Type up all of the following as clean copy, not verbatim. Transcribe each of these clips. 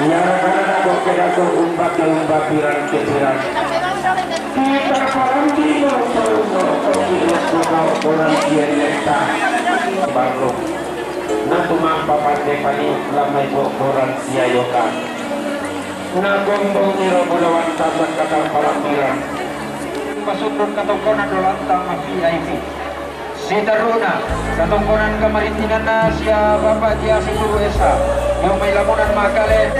Nyara-nyara kok kena kok umpak piran keciran. Kita parang dino orang dielekta baru. Natumang papate kali lamay ko koran siyayoka. Nagombong niro bulawan tabat katang palampiran. Pasundon katongkonan dolantang VIP. Si Daruna, katongkonan kamaritinan na siya Bapak Dia Situru Esa. Yung may lamunan makale.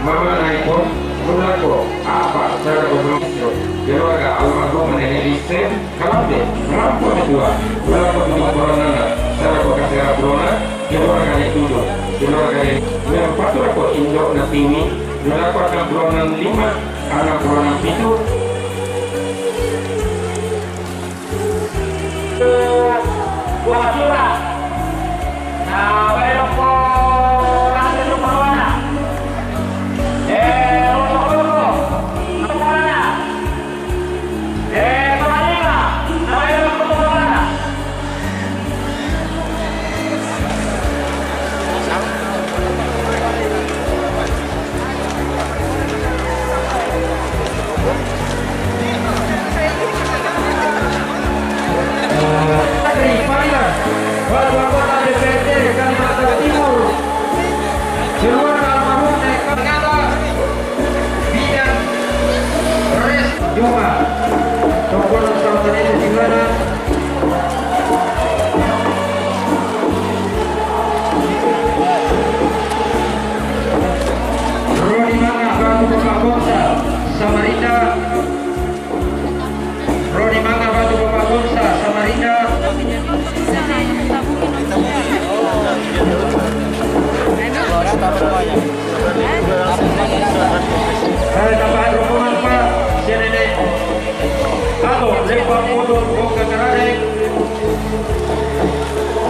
Mama naikon, menako, apa cara berlaku? Keluarga almarhum nenek istri, kalate, rampok dua, berapa bunyi corona, cara berkasih corona, keluarga itu dulu, keluarga ini, memang aku indok natimi, berapa anak corona 5, anak corona 7. Buah nah, belok po, rasa itu mana?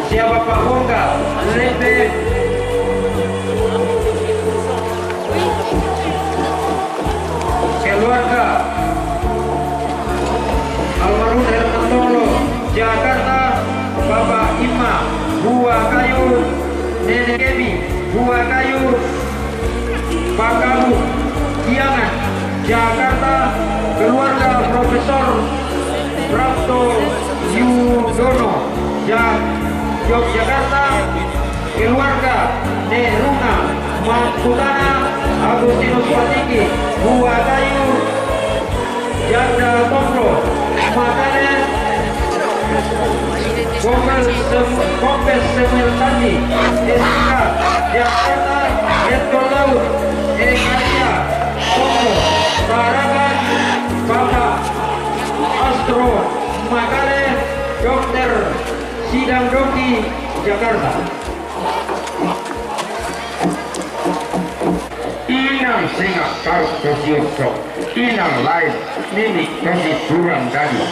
Siapa Pak Bongga, Lepe, keluarga almarhum Hermantolo, Jakarta, Bapak Ima, Buah Kayu, Nenek Kemi, Buah Kayu, Pak Kamu, Kiangan, Jakarta, keluarga Profesor Prapto Yudono, Yogyakarta, keluarga Neruna, Makutana, Agustinus Patiki, Buah Kayu, Janda Tonglo, Makanan, Kompes Semeltani, SK, Jakarta, Edkol Laut, Ekasia, Tonglo, Taragan, Bapak Astro, Makanan, Dokter Sidang Doki, Jakarta. Inang singa karus kosiuso, inang lain mini kasi durang dani.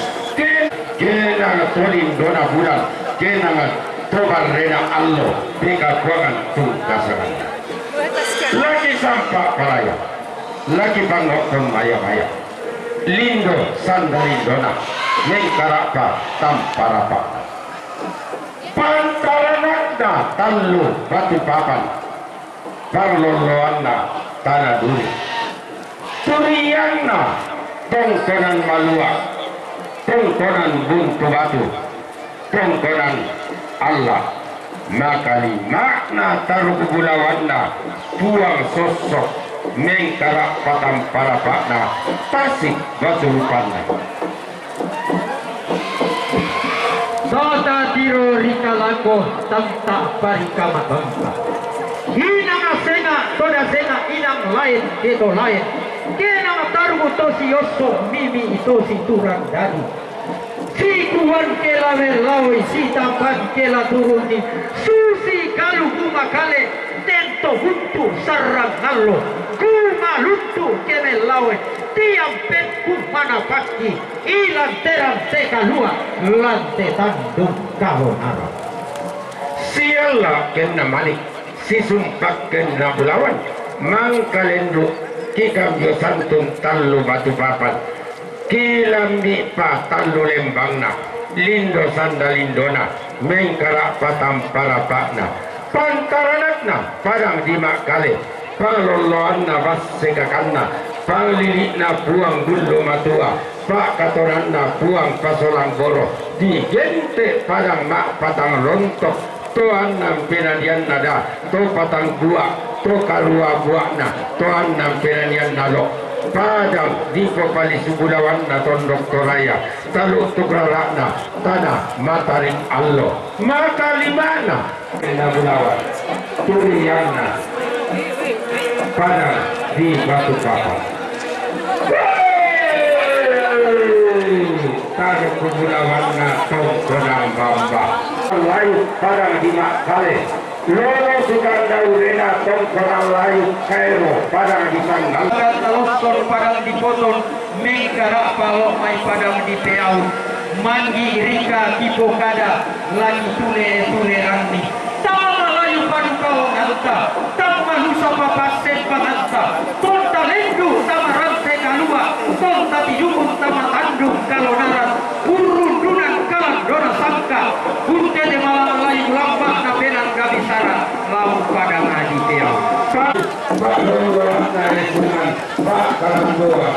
Kenang tolim dona bulan, kenang toban rena allo, beka kuangan tu kasaran. Lagi sampai Pak Paraya lagi pangokon maya-maya lindo sandalindona mengkarapa tamparapa pantaranakna tanlu batu papan parloloanna tanah duri turiangna tongkonan maluak tongkonan buntu batu tongkonan Allah makali makna tarukubulawanna buang sosok mengkarak patam parapakna tasik batu rupanna Sota tiro rika lako tanta parikama bangsa hinang sena toda sena inang lain keto lain kenang tarugu tosi yoso mimi tosi turang dadi sikuan kela melawai sitampan kela turuni susi kalu kuma kale tento huntu sarang nallo kuma luntu kemelawai tiang petku mana paki ilang terang teka lua lante tandung kahon arah siala kena malik sisumpak kena bulawan mangkalendu kikam yo santun tallu batu papan kilambi pa tallu lembangna lindo sandalindona mengkara patam parapakna pantaranakna padang dimak kale pangloloanna vassekakanna panglilitna buang dulu matua pak katoranna buang pasolang boro di gente padang mak patang rontok Tuhan nampinanian nada to patang buah to kalua buahna Tuhan nampinanian nalo padang di popali subulawan na tondok toraya taluk tukrarakna tanah mataring allo maka limana kena bulawan turiana padang di batu papan taruh kubulawan na tongkonang bamba layu padang di makale lolo suganda urena tongkonang layu kairo padang di sanggal talosor padang dipotong mengkara palok mai padang di peau manggi rika kipokada lagi tule randi tama layu pankau nanta tama nusa papasen panganta tonta lendu tama rantai kalua tonta tidukun tama tandung kalau naras urun dunan kalang dona sangka bunte de malam layu lambak na penang gabisara lau padang adi peau Pak Lolo naik bungan Pak Kalamboa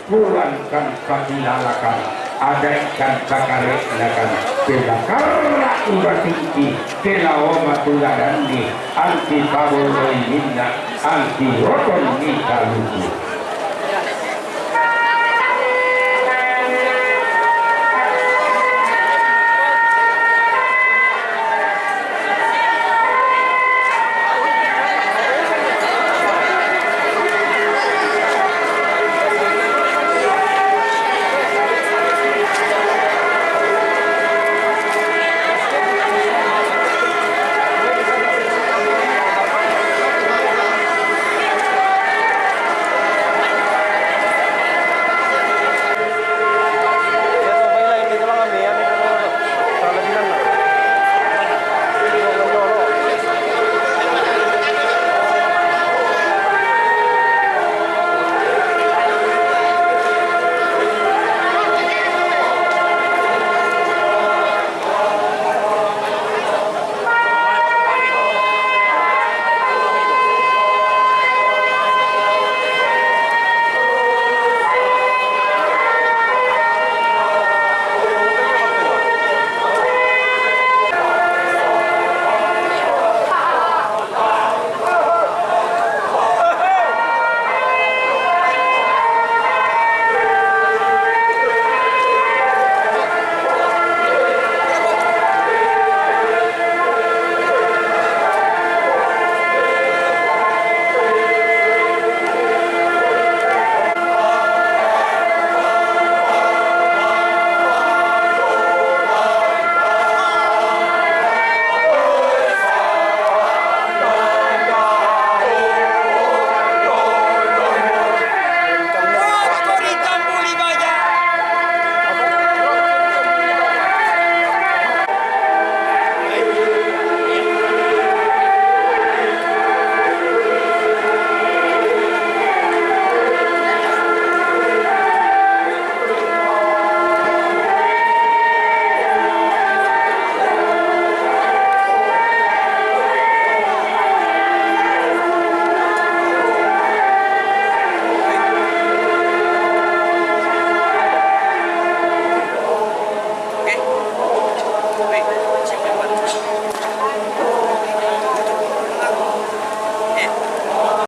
Pulangkan pagilalakan adaikan bakarek lakan pelakara ibatiki kelaoma tuladandi anti paboloi minna anti roton ni kaluku